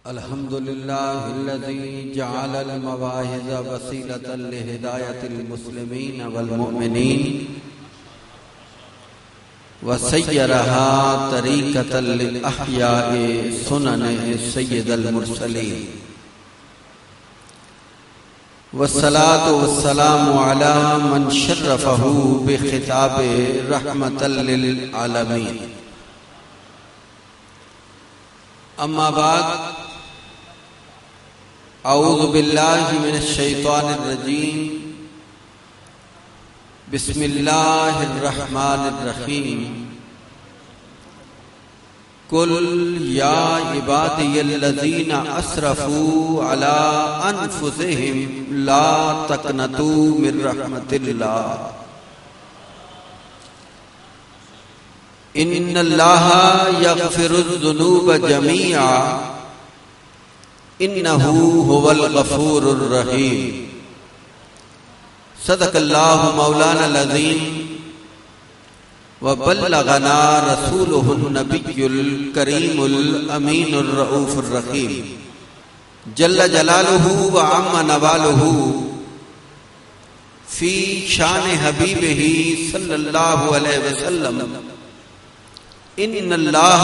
الحمد لله الذي جعل المواعظ وسيلة لهداية المسلمين والمؤمنين وسيرها طريقة للأحياء سنن سيد المرسلين والصلاة والسلام على من شرفه بخطاب رحمة للعالمين أما بعد أعوذ بالله من الشيطان الرجيم بسم الله الرحمن الرحيم قل يا عبادي الذين أسرفوا على أنفسهم لا تقنطوا من رحمة الله إن الله يغفر الذنوب جميعا إنه هو الغفور الرحيم صدق الله مولانا العظيم وبلغنا رسوله النبي الكريم الأمين الرؤوف الرحيم جل جلاله وعم نواله في شان حبيبه صلى الله عليه وسلم إن الله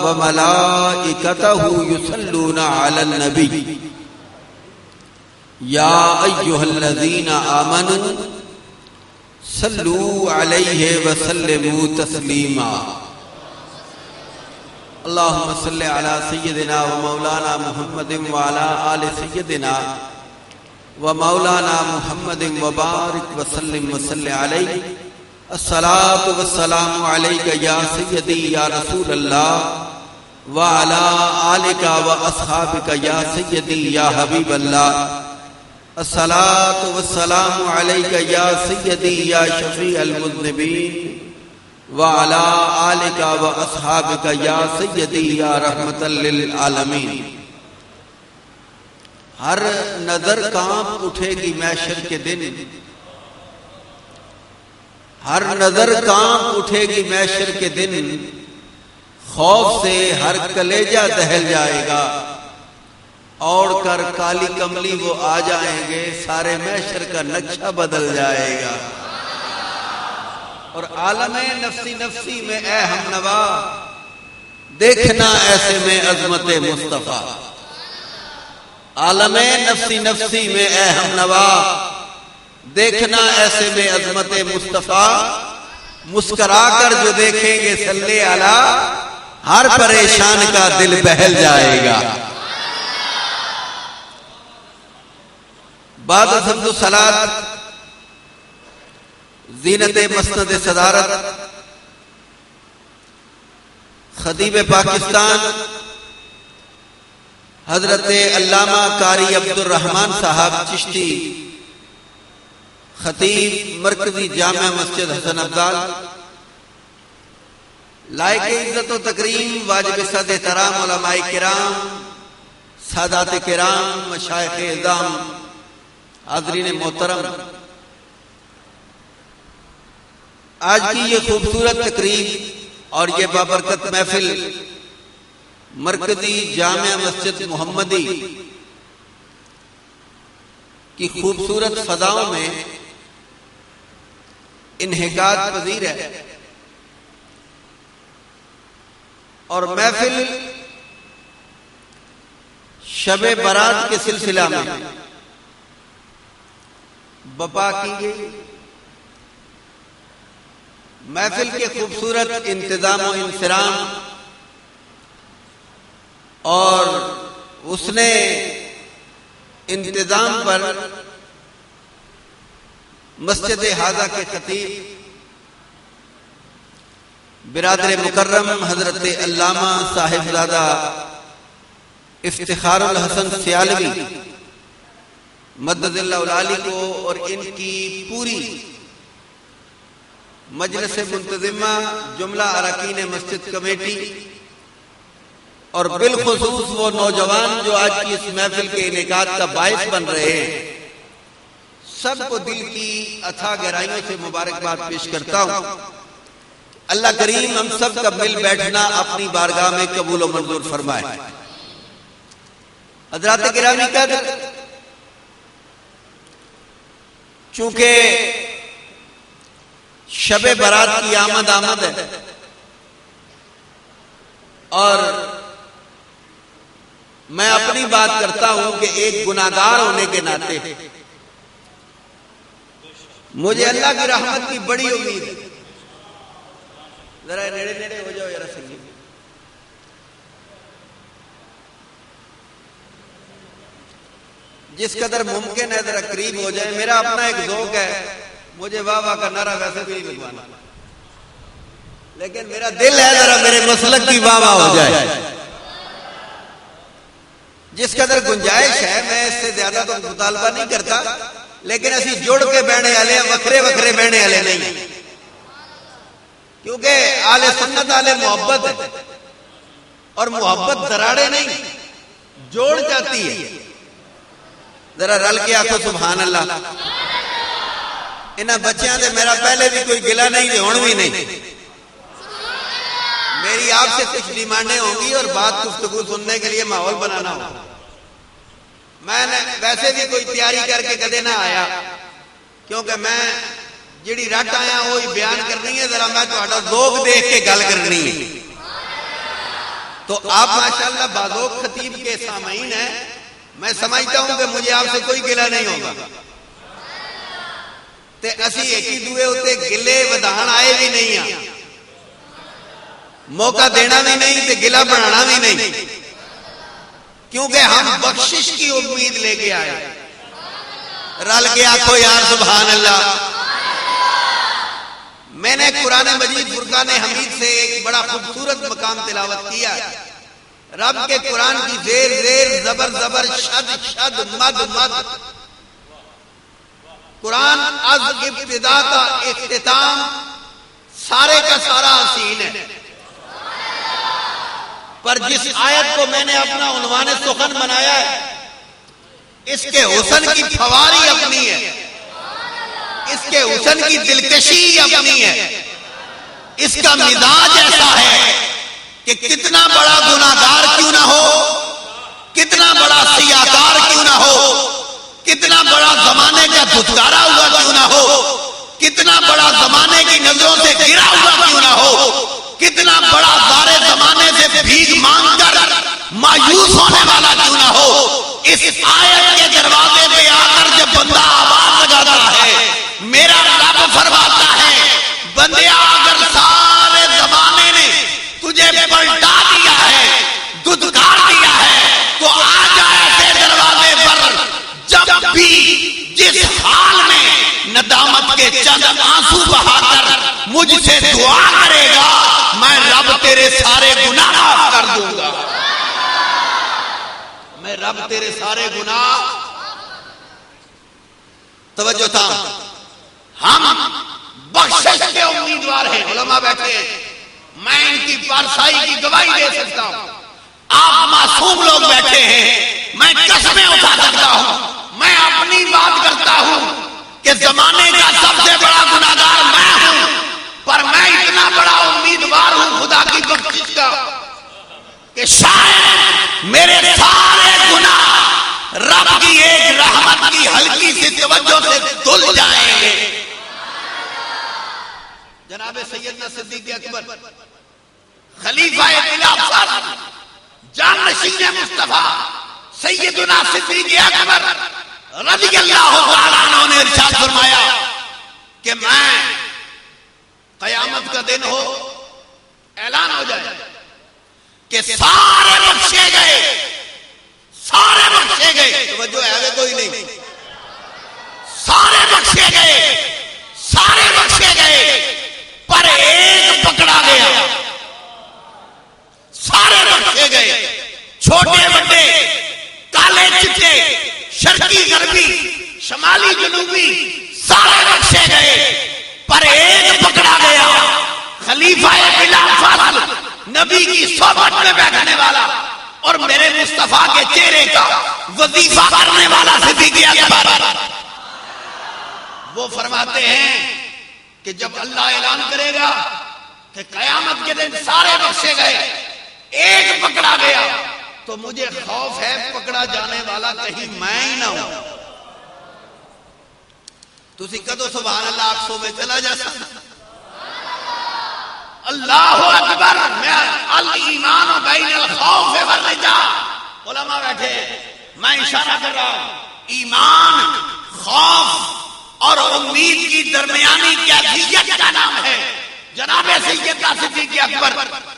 وملائكته يصلون على النبي يا أيها الذين آمنوا صلوا عليه وسلموا تسليما اللهم صل على سيدنا ومولانا محمد وعلى آل سيدنا ومولانا محمد وبارك وسلم وصل عليه الصلاة والسلام عليك يا سيدي يا رسول الله وعلى آلك وأصحابك يا سيدي يا حبيب الله الصلاة والسلام عليك يا سيدي يا شفيع المذنبين وعلى آلك وأصحابك يا سيدي يا رحمة للعالمين ہر نظر کانپ اٹھے گی محشر کے دن ہر نظر کانپ اٹھے گی محشر کے دن خوف سے ہر کلیجہ دہل جائے گا اوڑھ کر کالی کملی وہ آ جائیں گے سارے محشر کا نقشہ بدل جائے گا اور عالم نفسی نفسی میں اے ہم نوا دیکھنا ایسے میں عظمت مصطفیٰ عالم نفسی نفسی میں اے ہم نوا دیکھنا ایسے میں عظمت مصطفیٰ مسکرا کر جو دیکھیں گے صلی علی ہر پریشان کا دل بہل جائے گا بعد حمد و صلات زینت مسند صدارت خطیب پاکستان حضرت علامہ قاری عبد الرحمن صاحب چشتی خطیب مرکزی جامع مسجد حسن ابدال لائق عزت و تکریم واجب صد احترام علماء کرام سادات کرام مشائخ اعظام حاضرین محترم آج کی یہ خوبصورت تقریب اور یہ بابرکت محفل مرکزی جامع مسجد محمدی کی خوبصورت فضاؤں میں انعقاد پذیر ہے اور محفل شب برات کے سلسلہ میں بپا کی گئی محفل کے خوبصورت انتظام و انصرام اور اس نے انتظام پر مسجد حاضہ کے خطیب برادر مکرم حضرت علامہ صاحبزادہ افتخار الحسن سیالوی مدد اللہ العالی کو اور ان کی پوری مجلس منتظمہ جملہ اراکین مسجد کمیٹی اور بالخصوص وہ نوجوان جو آج کی اس محفل کے انعقاد کا باعث بن رہے ہیں سب کو دل کی اتھا گہرائیوں سے مبارکباد پیش کرتا ہوں اللہ کریم ہم سب کا مل بیٹھنا اپنی بارگاہ میں قبول و منظور فرمائے۔ حضرات گرامی قدر، چونکہ شب برات کی آمد ہے اور میں اپنی بات کرتا ہوں کہ ایک گناہگار ہونے کے ناطے مجھے اللہ کی رحمت کی بڑی امید ہے۔ ذرا نیڑے نیڑے ہو جاؤ یار سنگی۔ جس قدر ممکن ہے ذرا قریب ہو جائے۔ میرا اپنا ایک ذوق ہے، مجھے واہ واہ کا نعرہ ویسے بھی نہیں لگوانا، لیکن میرا دل ہے ذرا میرے مسلک کی واہ واہ ہو جائے۔ جس قدر گنجائش ہے میں اس سے زیادہ تو مطالبہ نہیں کرتا، لیکن اسی جڑ کے بہنے والے وکھرے وکھرے بہنے والے نہیں، کیونکہ آل سنت آل محبت ہے اور محبت دراڑے نہیں جوڑ جاتی ہے۔ ذرا رل کے آخو سبحان اللہ۔ انہاں بچیاں دے میرا پہلے بھی کوئی گلہ نہیں دے ہون بھی نہیں۔ میری آپ سے کچھ ڈیمانڈیں ہوں گی اور بات گفتگو سننے کے لیے ماحول بنانا ہوگا۔ میں نے ویسے بھی کوئی تیاری کر کے کدے نہ آیا، کیونکہ میں جڑی رٹ آیا وہی بیان کرنی ہے، ذرا میں تہاڈا ذوق دیکھ کے گل کرنی ہے۔ تو آپ ماشاءاللہ باذوق خطیب کے سامعین ہیں، میں سمجھتا ہوں کہ مجھے آپ سے کوئی گلہ نہیں ہوگا۔ تے اسی ایک ہی دوے ہوتے گلے ودھان آئے بھی نہیں ہیں، موقع دینا بھی نہیں تے گلہ بنانا بھی نہیں، کیونکہ ہم بخشش کی امید لے کے آئے۔ رل کے آخو یار سبحان اللہ۔ میں نے قرآن مجید فرقان حمید سے ایک بڑا خوبصورت مقام تلاوت کیا۔ رب کے قرآن کی زیر زیر زبر زبر شد شد مد مد، قرآن از ابتدا تا اختتام سارے کا سارا حسین ہے، پر جس آیت کو میں نے اپنا عنوان سخن بنایا ہے اس کے حسن کی فواری اپنی ہے، اس کے حسن کی دلکشی اپنی ہے، اس کا مزاج ایسا ہے کہ کتنا بڑا گناہگار کیوں نہ ہو، کتنا بڑا سیاہکار کیوں نہ ہو، کتنا بڑا زمانے کا دھتکارا ہوا کیوں نہ ہو، کتنا بڑا زمانے کی نظروں سے گرا ہوا کیوں نہ ہو، کتنا بڑا سارے زمانے سے بھیک مانگ کر مایوس ہونے والا کیوں نہ ہو، اس آیت کے دروازے پہ آ کر جب بندہ آواز لگاتا ہے، میرا رب فرماتا ہے بندیا اگر سارے زمانے نے تجھے پلٹا دیا ہے، دھتکار دیا ہے، تو آ جائے ایسے دروازے پر جب بھی جس حال میں ندامت کے چند آنسو بہا کر مجھ سے دعا کرے گا، میں رب تیرے سارے گناہ معاف کر دوں گا، میں رب تیرے سارے گناہ۔ توجہ تھا، ہم بخشش کے امیدوار ہیں، علماء بیٹھے ہیں، میں ان کی پارسائی کی گواہی دے سکتا ہوں، آپ معصوم لوگ بیٹھے ہیں، میں قسمیں اٹھا سکتا ہوں، میں اپنی بات کرتا ہوں کہ زمانے کا سب سے بڑا گناہگار میں ہوں، پر میں اتنا بڑا امیدوار ہوں خدا کی بخشش کا کہ شاید میرے سارے گناہ رب کی ایک رحمت کی ہلکی سی توجہ سے دھل جائیں گے۔ جناب سیدنا صدیق اکبر خلیفہ خلافت جانشین مصطفیٰ سیدنا صدیق اکبر رضی اللہ تعالیٰ عنہ نے ارشاد فرمایا کہ میں قیامت کا دن ہو، اعلان ہو جائے کہ سارے بخشے گئے، سارے بخشے گئے، توجہ ہے آگے کوئی نہیں، سارے بخشے گئے، سارے بخشے گئے، پر ایک پکڑا گیا، سارے بخشے گئے، چھوٹے بڑے، کالے چٹے، شرقی غربی، شمالی جنوبی، سارے بخشے گئے، پر ایک پکڑا گیا، خلیفہ خلافت، نبی کی صحبت میں بیٹھنے والا اور میرے مصطفیٰ کے چہرے کا وظیفہ کرنے والا صدیق اکبر۔ وہ فرماتے ہیں کہ جب اللہ اعلان کرے گا کہ قیامت کے دن سارے بخشے گئے، ایک پکڑا گیا تو مجھے خوف ہے پکڑا جانے والا کہیں میں ہی نہ ہوں۔ تسی کدو سبحان اللہ 800 میں چلا جا سکتا؟ اللہ اکبر۔ میں الایمان بین الخوف والرجاء، علماء بیٹھے میں اشارہ کر رہا ہوں، ایمان خوف اور امید کی درمیانی کیفیت کا نام ہے۔ جناب سیدنا صدیق اکبر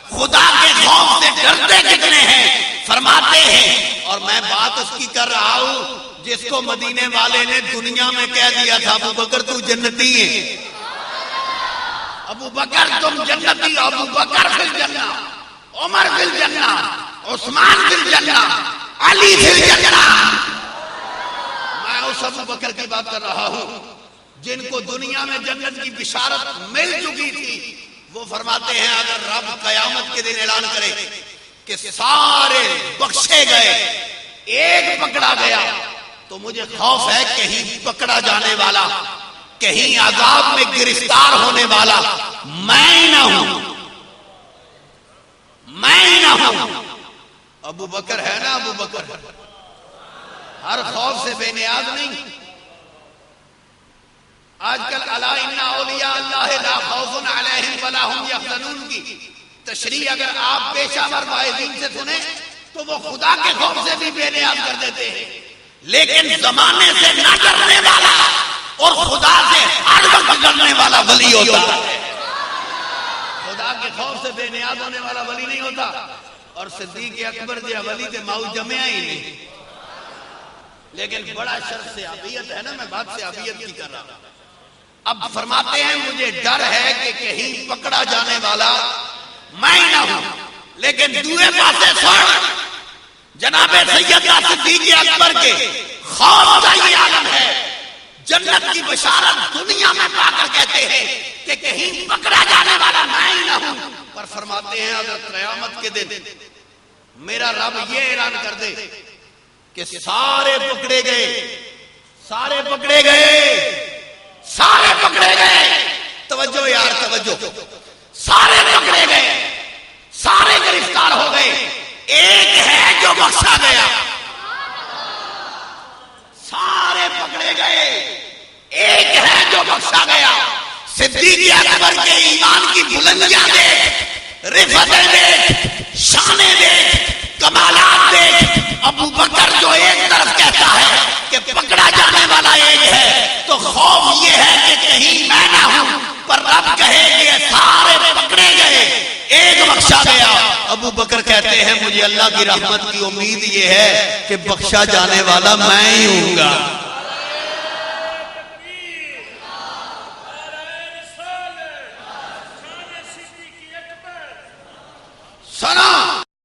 خدا کے خوف سے ڈرتے کتنے ہیں فرماتے ہیں، اور میں بات اس کی کر رہا ہوں جس کو مدینے والے نے دنیا میں کہہ دیا تھا ابو بکر تو جنتی ہے، ابو بکر تم جنتی، ابو بکر فی الجنہ، عمر فی الجنہ، عثمان فی الجنہ، علی فی الجنہ۔ میں اس ابو بکر کی بات کر رہا ہوں جن کو دنیا میں جنت کی بشارت مل چکی تھی۔ وہ فرماتے ہیں اگر رب قیامت کے دن اعلان کرے کہ سارے بخشے گئے، ایک پکڑا گیا، تو مجھے خوف ہے کہیں پکڑا جانے والا، کہیں عذاب میں گرفتار ہونے والا میں نہ ہوں، میں نہ ہوں۔ ابو بکر ہے نا، ابو بکر ہر خوف سے بے نیاز نہیں۔ آج کل الا ان اولیاء اللہ لا خوف علیہم ولا هم یحزنون کی تشریح اگر آپ پیشہ ور واعظین سے سنیں تو وہ خدا کے خوف سے بھی بے نیاز کر دیتے ہیں، لیکن زمانے سے نہ ڈرنے والا اور خدا سے ہر وقت ڈرنے والا ولی ہوتا ہے۔ خدا کے خوف سے بے نیاز ہونے والا ولی نہیں ہوتا۔ اور صدیق اکبر جی ولی کے ماؤ جمعہ ہی نہیں، لیکن بڑا شرف سے عبیت ہے نا، میں بات سے عبیت کی کر رہا ہوں۔ اب فرماتے ہیں مجھے ڈر ہے کہ کہیں پکڑا جانے والا میں نہ ہوں، لیکن دوسرے پاسے سن، جناب سیدنا صدیق اکبر کے خوف کا یہ عالم ہے، جنت کی بشارت دنیا میں پا کر کہتے ہیں کہ کہیں پکڑا جانے والا میں ہی نہ ہوں، پر فرماتے ہیں اگر قیامت کے دن میرا رب یہ اعلان کر دے کہ سارے پکڑے گئے، سارے پکڑے گئے، سارے پکڑے گئے، توجہ یار توجہ، سارے پکڑے گئے، سارے گرفتار ہو گئے، ایک ہے جو بخشا گیا، سارے پکڑے گئے، ایک ہے جو بخشا گیا۔ صدیق اکبر کے ایمان کی بلندیاں دیکھ، رفتیں دیکھ، شانیں دیکھ، کمالات دیکھ۔ ابو بکر جو ایک طرف کہتا ہے کہ پکڑا جانے والا ایک ہے تو خوف یہ ہے کہ کہیں میں نہ ہوں، پر رب کہے کہ سارے پکڑے گئے، ایک بخشا گیا۔ ابو بکر کہتے ہیں مجھے اللہ کی رحمت کی امید یہ ہے کہ بخشا جانے والا میں ہی ہوں گا۔